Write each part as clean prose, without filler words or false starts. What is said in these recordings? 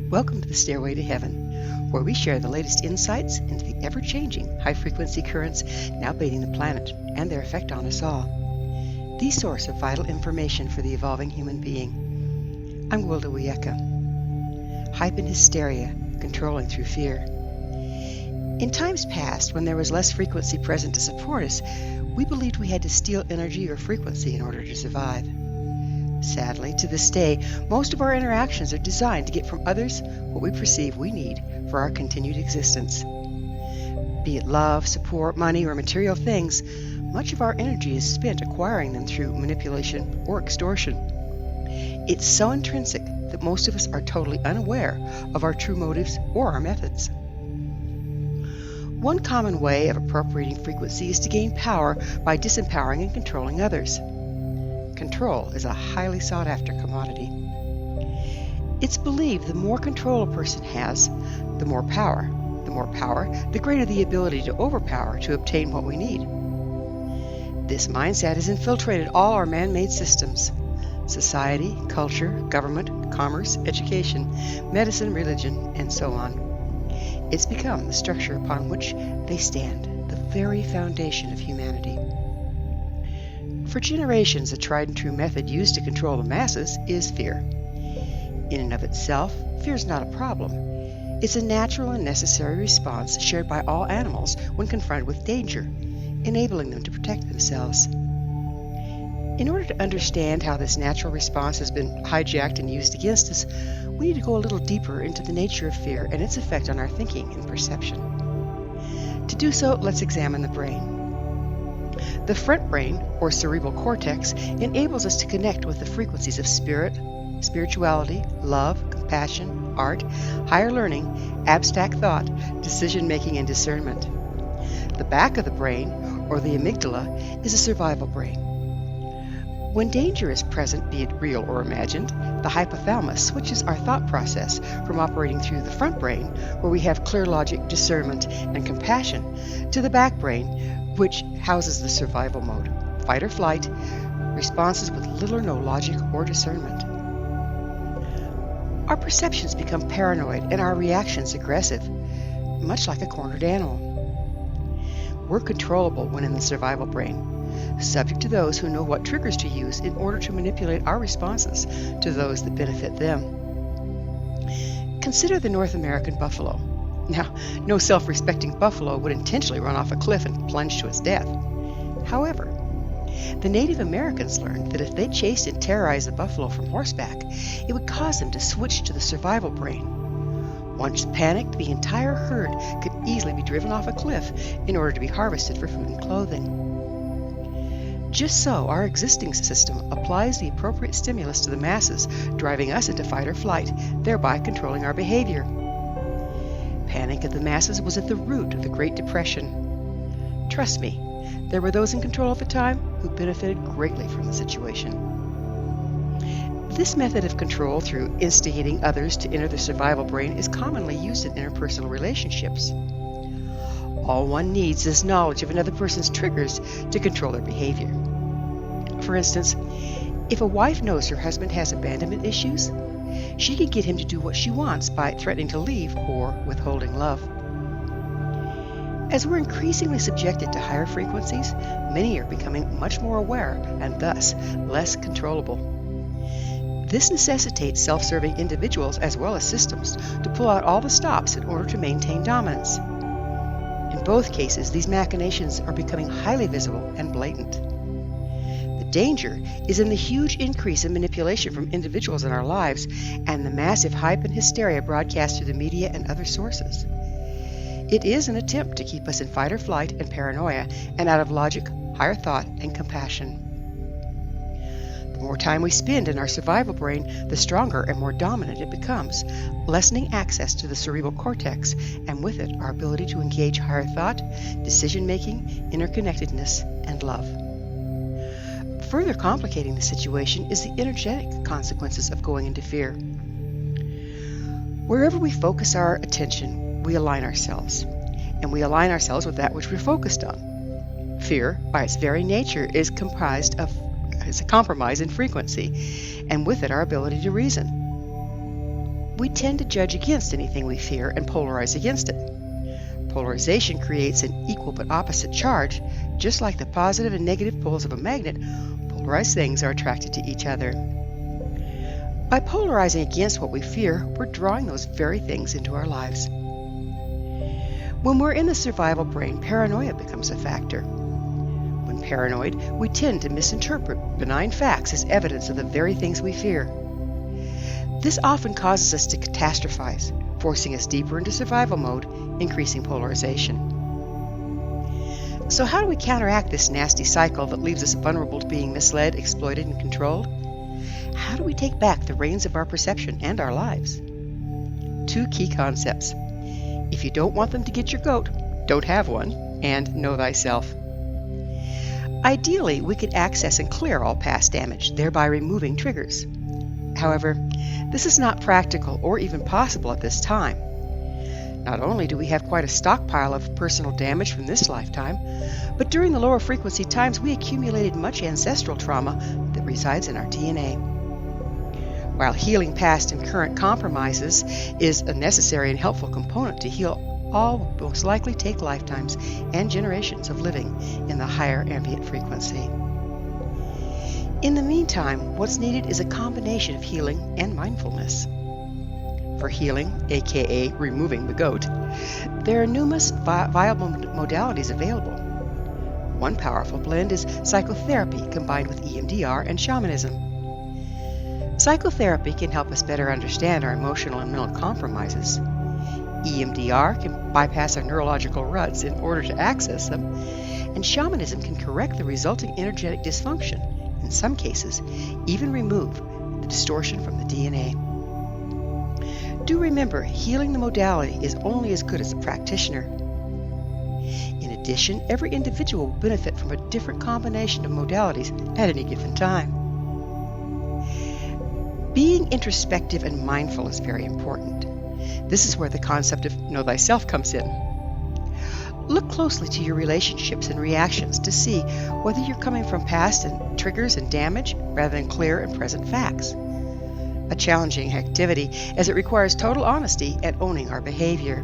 Welcome to the Stairway to Heaven, where we share the latest insights into the ever-changing high-frequency currents now bathing the planet and their effect on us all. The source of vital information for the evolving human being. I'm Gwilda Wiyaka. Hype and hysteria, controlling through fear. In times past, when there was less frequency present to support us, we believed we had to steal energy or frequency in order to survive. Sadly, to this day, most of our interactions are designed to get from others what we perceive we need for our continued existence. Be it love, support, money, or material things, much of our energy is spent acquiring them through manipulation or extortion. It's so intrinsic that most of us are totally unaware of our true motives or our methods. One common way of appropriating frequency is to gain power by disempowering and controlling others. Control is a highly sought-after commodity. It's believed the more control a person has, the more power. The more power, the greater the ability to overpower to obtain what we need. This mindset has infiltrated all our man-made systems: society, culture, government, commerce, education, medicine, religion, and so on. It's become the structure upon which they stand, the very foundation of humanity. For generations, a tried and true method used to control the masses is fear. In and of itself, fear is not a problem. It's a natural and necessary response shared by all animals when confronted with danger, enabling them to protect themselves. In order to understand how this natural response has been hijacked and used against us, we need to go a little deeper into the nature of fear and its effect on our thinking and perception. To do so, let's examine the brain. The front brain, or cerebral cortex, enables us to connect with the frequencies of spirit, spirituality, love, compassion, art, higher learning, abstract thought, decision-making, and discernment. The back of the brain, or the amygdala, is a survival brain. When danger is present, be it real or imagined, the hypothalamus switches our thought process from operating through the front brain, where we have clear logic, discernment, and compassion, to the back brain, which houses the survival mode, fight or flight, responses with little or no logic or discernment. Our perceptions become paranoid and our reactions aggressive, much like a cornered animal. We're controllable when in the survival brain, subject to those who know what triggers to use in order to manipulate our responses to those that benefit them. Consider the North American buffalo. Now, no self-respecting buffalo would intentionally run off a cliff and plunge to its death. However, the Native Americans learned that if they chased and terrorized the buffalo from horseback, it would cause them to switch to the survival brain. Once panicked, the entire herd could easily be driven off a cliff in order to be harvested for food and clothing. Just so, our existing system applies the appropriate stimulus to the masses, driving us into fight or flight, thereby controlling our behavior. Panic of the masses was at the root of the Great Depression. Trust me, there were those in control at the time who benefited greatly from the situation. This method of control through instigating others to enter the survival brain is commonly used in interpersonal relationships. All one needs is knowledge of another person's triggers to control their behavior. For instance, if a wife knows her husband has abandonment issues, she can get him to do what she wants by threatening to leave or withholding love. As we're increasingly subjected to higher frequencies, many are becoming much more aware and thus less controllable. This necessitates self-serving individuals as well as systems to pull out all the stops in order to maintain dominance. In both cases, these machinations are becoming highly visible and blatant. The danger is in the huge increase in manipulation from individuals in our lives and the massive hype and hysteria broadcast through the media and other sources. It is an attempt to keep us in fight or flight and paranoia and out of logic, higher thought, and compassion. The more time we spend in our survival brain, the stronger and more dominant it becomes, lessening access to the cerebral cortex, and with it our ability to engage higher thought, decision-making, interconnectedness, and love. Further complicating the situation is the energetic consequences of going into fear. Wherever we focus our attention, we align ourselves, and we align ourselves with that which we're focused on. Fear, by its very nature, is a compromise in frequency, and with it our ability to reason. we tend to judge against anything we fear and polarize against it. Polarization creates an equal but opposite charge. Just like the positive and negative poles of a magnet, polarized things are attracted to each other. By polarizing against what we fear, we're drawing those very things into our lives. When we're in the survival brain, paranoia becomes a factor. When paranoid, we tend to misinterpret benign facts as evidence of the very things we fear. This often causes us to catastrophize, forcing us deeper into survival mode, increasing polarization. So how do we counteract this nasty cycle that leaves us vulnerable to being misled, exploited, and controlled? How do we take back the reins of our perception and our lives? 2 key concepts. If you don't want them to get your goat, don't have one, and know thyself. Ideally, we could access and clear all past damage, thereby removing triggers. However, this is not practical or even possible at this time. Not only do we have quite a stockpile of personal damage from this lifetime, but during the lower frequency times we accumulated much ancestral trauma that resides in our DNA. While healing past and current compromises is a necessary and helpful component to heal, all will most likely take lifetimes and generations of living in the higher ambient frequency. In the meantime, what's needed is a combination of healing and mindfulness. For healing, aka removing the goat, there are numerous viable modalities available. One powerful blend is psychotherapy combined with EMDR and shamanism. Psychotherapy can help us better understand our emotional and mental compromises. EMDR can bypass our neurological ruts in order to access them, and shamanism can correct the resulting energetic dysfunction, in some cases, even remove the distortion from the DNA. Do remember, healing the modality is only as good as the practitioner. In addition, every individual will benefit from a different combination of modalities at any given time. Being introspective and mindful is very important. This is where the concept of know thyself comes in. Look closely to your relationships and reactions to see whether you're coming from past and triggers and damage rather than clear and present facts. A challenging activity as it requires total honesty and owning our behavior.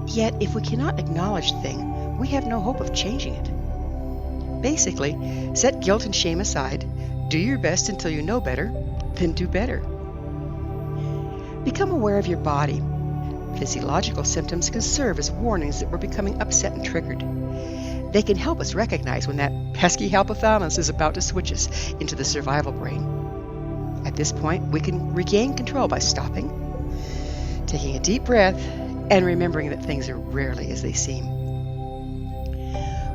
Yet, if we cannot acknowledge the thing, we have no hope of changing it. Basically, set guilt and shame aside, do your best until you know better, then do better. Become aware of your body. Physiological symptoms can serve as warnings that we're becoming upset and triggered. They can help us recognize when that pesky hypothalamus is about to switch us into the survival brain. At this point, we can regain control by stopping, taking a deep breath, and remembering that things are rarely as they seem.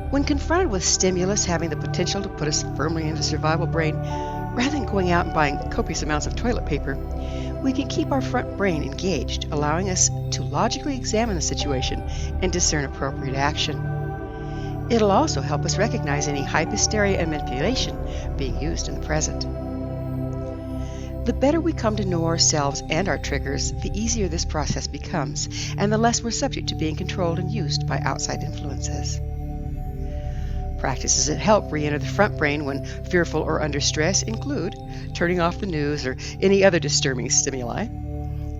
When confronted with stimulus having the potential to put us firmly into survival brain, rather than going out and buying copious amounts of toilet paper, we can keep our front brain engaged, allowing us to logically examine the situation and discern appropriate action. It'll also help us recognize any hysteria and manipulation being used in the present. The better we come to know ourselves and our triggers, the easier this process becomes, and the less we're subject to being controlled and used by outside influences. Practices that help re-enter the front brain when fearful or under stress include turning off the news or any other disturbing stimuli,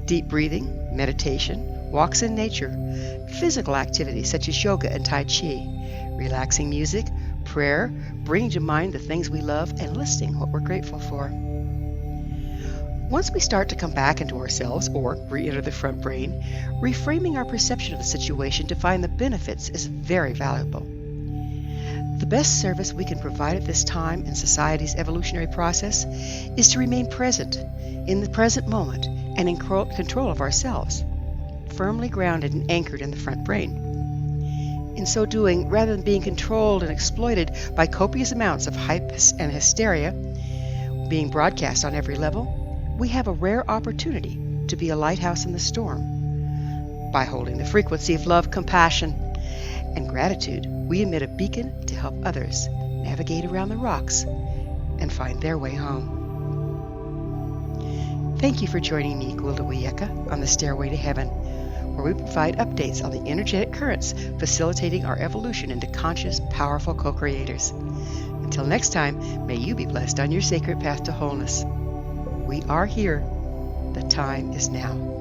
deep breathing, meditation, walks in nature, physical activities such as yoga and tai chi, relaxing music, prayer, bringing to mind the things we love, and listing what we're grateful for. Once we start to come back into ourselves or re-enter the front brain, reframing our perception of the situation to find the benefits is very valuable. The best service we can provide at this time in society's evolutionary process is to remain present, in the present moment, and in control of ourselves, firmly grounded and anchored in the front brain. In so doing, rather than being controlled and exploited by copious amounts of hype and hysteria being broadcast on every level, we have a rare opportunity to be a lighthouse in the storm. By holding the frequency of love, compassion, and gratitude, we emit a beacon to help others navigate around the rocks and find their way home. Thank you for joining me, Gwilda Wiyaka, on the Stairway to Heaven, where we provide updates on the energetic currents facilitating our evolution into conscious, powerful co-creators. Until next time, may you be blessed on your sacred path to wholeness. We are here. The time is now.